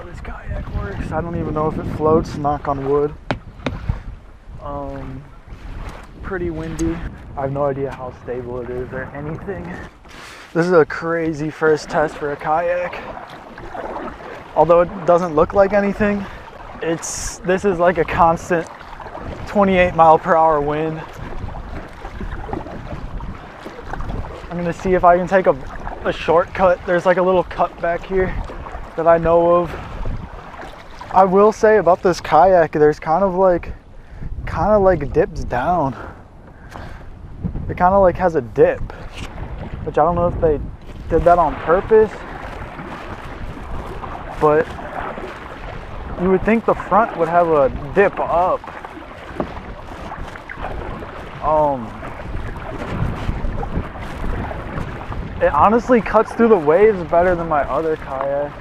this kayak works. I don't even know if it floats, knock on wood. Pretty windy. I have no idea how stable it is or anything. This is a crazy first test for a kayak. Although it doesn't look like anything, this is like a constant 28 mile per hour wind. I'm gonna see if I can take a shortcut. There's like a little cut back here that I know of. I will say about this kayak, there's kind of like dips down. It kind of like has a dip, which I don't know if they did that on purpose, but you would think the front would have a dip up. It honestly cuts through the waves better than my other kayak.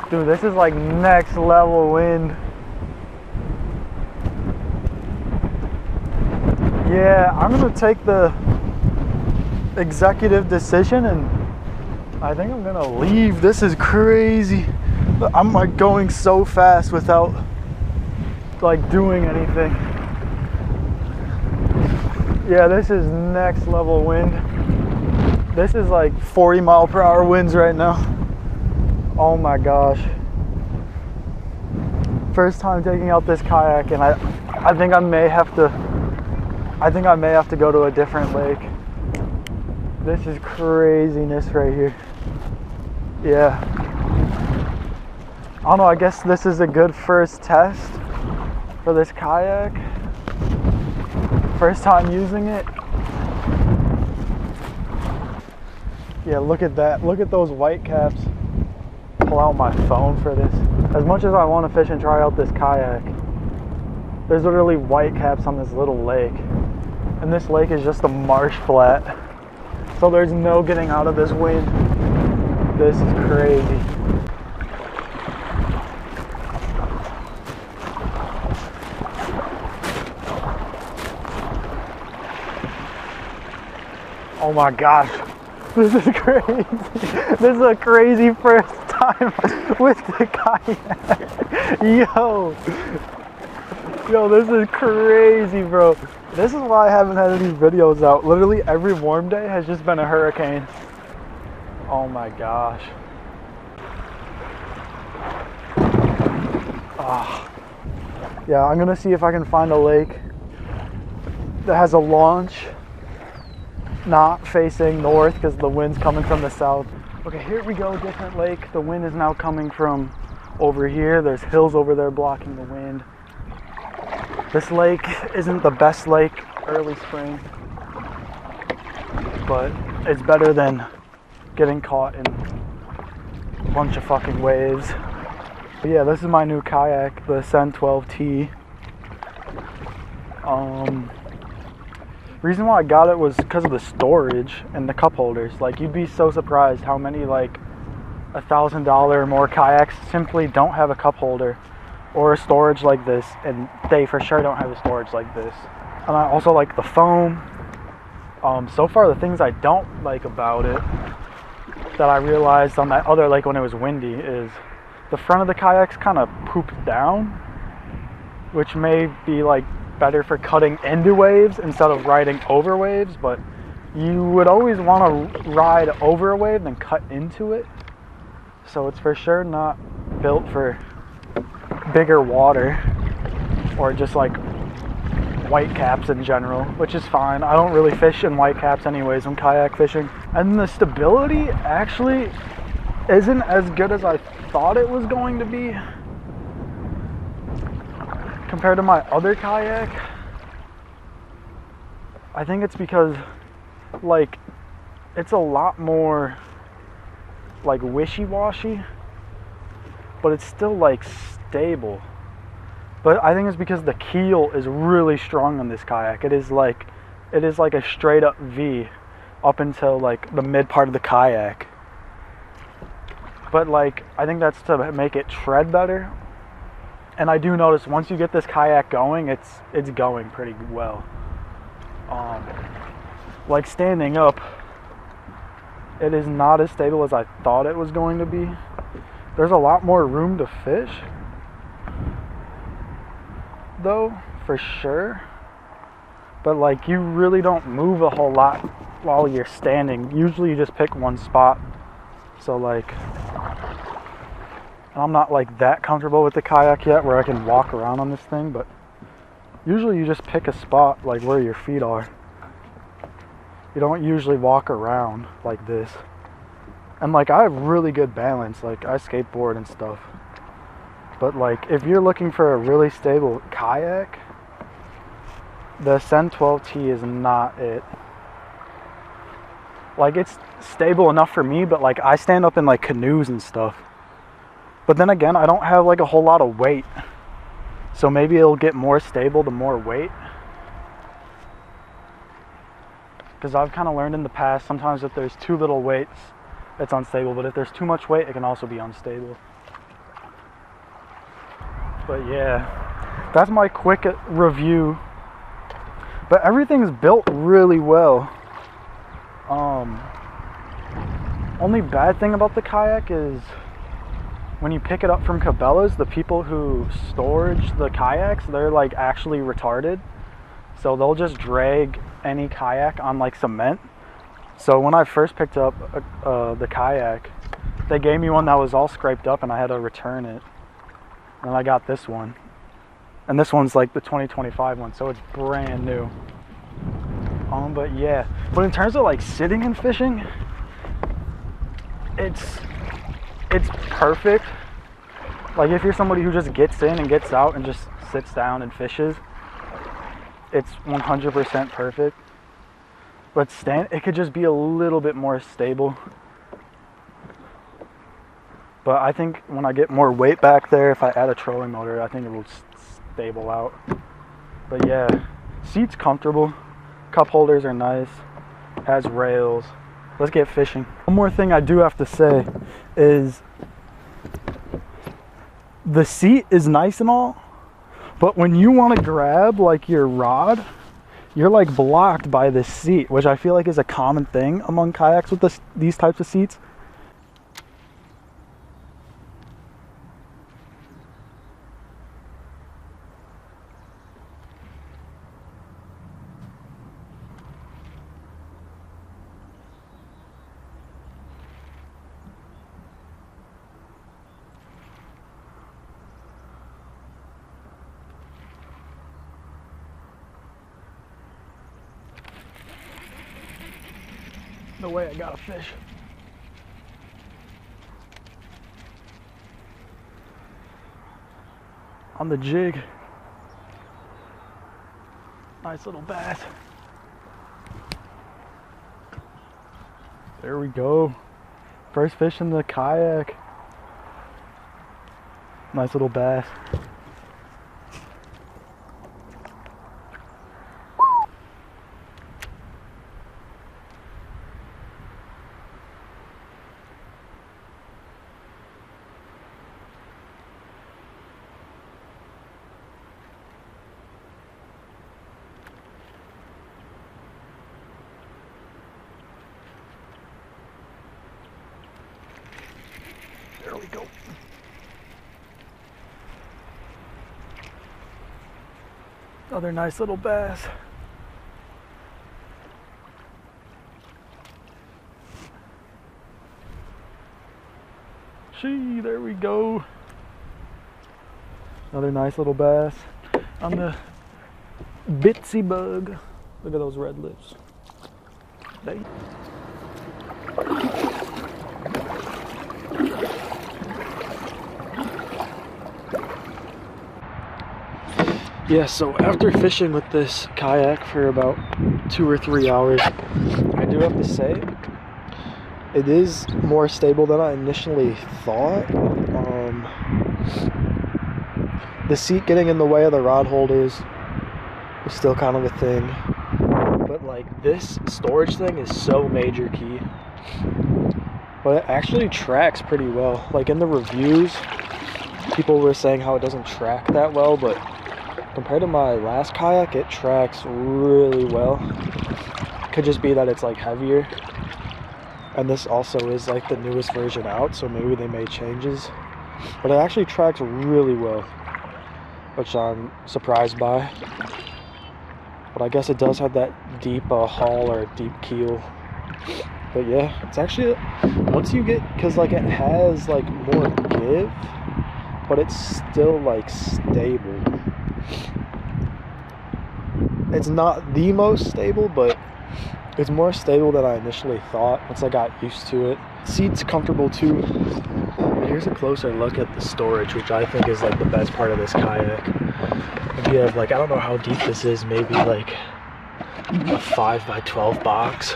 Dude, this is like next level wind. Yeah, I'm gonna take the executive decision and I think I'm gonna leave. This is crazy. I'm like going so fast without like doing anything. Yeah, this is next level wind. This is like 40 mile per hour winds right now. Oh my gosh. First time taking out this kayak, and I think I may have to go to a different lake. This is craziness right here. Yeah. I don't know, I guess this is a good first test for this kayak. First time using it. Yeah, look at that. Look at those white caps. Pull out my phone for this. As much as I want to fish and try out this kayak, there's literally white caps on this little lake. And this lake is just a marsh flat. So there's no getting out of this wind. This is crazy. Oh my gosh, this is crazy. This is a crazy first time with the kayak. Yo, this is crazy, bro. This is why I haven't had any videos out. Literally every warm day has just been a hurricane. Oh my gosh. Yeah, I'm gonna see if I can find a lake that has a launch not facing north because the wind's coming from the south. Okay, here we go, different lake. The wind is now coming from over here. There's hills over there blocking the wind. This lake isn't the best lake early spring, but it's better than getting caught in a bunch of fucking waves. But yeah, this is my new kayak, the Ascend 12T. Reason why I got it was because of the storage and the cup holders. Like, you'd be so surprised how many like $1,000 or more kayaks simply don't have a cup holder or a storage like this, and they for sure don't have a storage like this. And I also like the foam. So far the things I don't like about it that I realized on that other lake when it was windy is the front of the kayak's kind of pooped down, which may be like better for cutting into waves instead of riding over waves, but you would always want to ride over a wave than cut into it. So it's for sure not built for bigger water or just like white caps in general, which is fine. I don't really fish in white caps anyways when kayak fishing. And the stability actually isn't as good as I thought it was going to be compared to my other kayak. I think it's because like it's a lot more like wishy-washy, but it's still like stable. But I think it's because the keel is really strong on this kayak. It is like a straight up V up until like the mid part of the kayak. But like I think that's to make it tread better. And I do notice once you get this kayak going, it's going pretty well. Like standing up, it is not as stable as I thought it was going to be. There's a lot more room to fish, though, for sure. But like, you really don't move a whole lot while you're standing. Usually you just pick one spot. So like, I'm not like that comfortable with the kayak yet where I can walk around on this thing, but usually you just pick a spot like where your feet are. You don't usually walk around like this. And like, I have really good balance, like I skateboard and stuff. But like, if you're looking for a really stable kayak, the Ascend 12T is not it. Like, it's stable enough for me, but like, I stand up in like canoes and stuff. But then again, I don't have like a whole lot of weight. So maybe it'll get more stable the more weight. Because I've kind of learned in the past, sometimes if there's too little weights, it's unstable. But if there's too much weight, it can also be unstable. But yeah, that's my quick review. But everything's built really well. Only bad thing about the kayak is when you pick it up from Cabela's, the people who storage the kayaks, they're like actually retarded. So they'll just drag any kayak on like cement. So when I first picked up the kayak, they gave me one that was all scraped up and I had to return it. And I got this one. And this one's like the 2025 one, so it's brand new. But yeah, but in terms of like sitting and fishing, it's perfect. Like, if you're somebody who just gets in and gets out and just sits down and fishes, it's 100% perfect. But it could just be a little bit more stable. But I think when I get more weight back there, if I add a trolling motor, I think it will stable out. But yeah, seat's comfortable. Cup holders are nice. Has rails. Let's get fishing. One more thing I do have to say is the seat is nice and all, but when you want to grab like your rod, you're like blocked by this seat, which I feel like is a common thing among kayaks with these types of seats. No way, I got a fish. On the jig. Nice little bass. There we go. First fish in the kayak. Nice little bass. There we go. Another nice little bass. Gee, there we go. Another nice little bass on the bitsy bug. Look at those red lips. Dang. Yeah, so after fishing with this kayak for about 2 or 3 hours, I do have to say, it is more stable than I initially thought. The seat getting in the way of the rod holders is still kind of a thing. But like, this storage thing is so major key. But it actually tracks pretty well. Like in the reviews, people were saying how it doesn't track that well, but compared to my last kayak, it tracks really well. Could just be that it's like heavier. And this also is like the newest version out, so maybe they made changes. But it actually tracks really well, which I'm surprised by. But I guess it does have that deep hull or deep keel. But yeah, it's actually, once you get, because like it has like more give, but it's still like stable. It's not the most stable, but it's more stable than I initially thought once I got used to it. Seat's comfortable too. Here's a closer look at the storage, which I think is like the best part of this kayak. If you have like, I don't know how deep this is, maybe like a 5 by 12 box.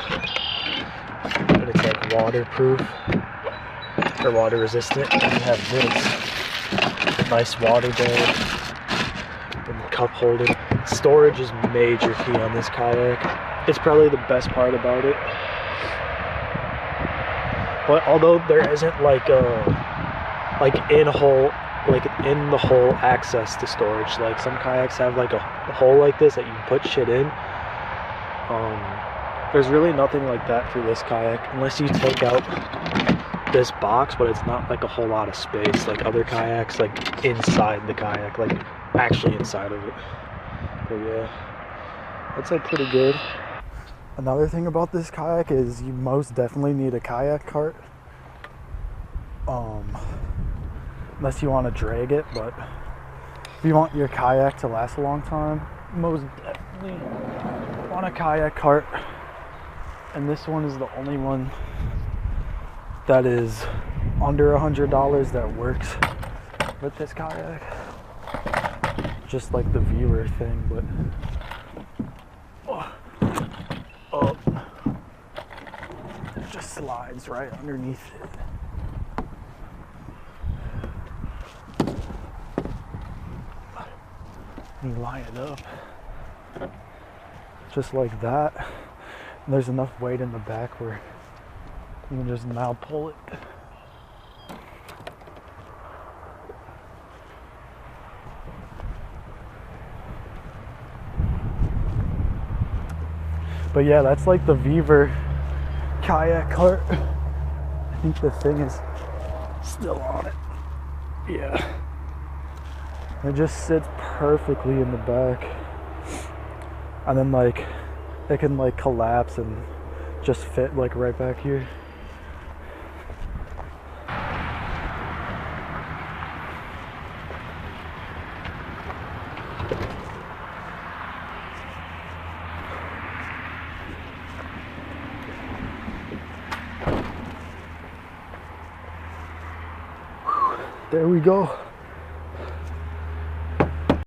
But it's like waterproof or water resistant. And you have this nice water bag and cup holder. Storage is major key on this kayak. It's probably the best part about it. But although there isn't like in the hole access to storage, like some kayaks have like a hole like this that you can put shit in. There's really nothing like that for this kayak unless you take out this box, but it's not like a whole lot of space like other kayaks, like inside the kayak, like actually inside of it. But yeah, that's like pretty good. Another thing about this kayak is you most definitely need a kayak cart. Unless you want to drag it, but if you want your kayak to last a long time, most definitely want a kayak cart. And this one is the only one that is under $100 that works with this kayak. Just like the viewer thing, but it just slides right underneath it. You line it up just like that, and there's enough weight in the back where you can just now pull it. But yeah, that's like the Beaver kayak cart. I think the thing is still on it. Yeah. It just sits perfectly in the back. And then like it can like collapse and just fit like right back here. There we go.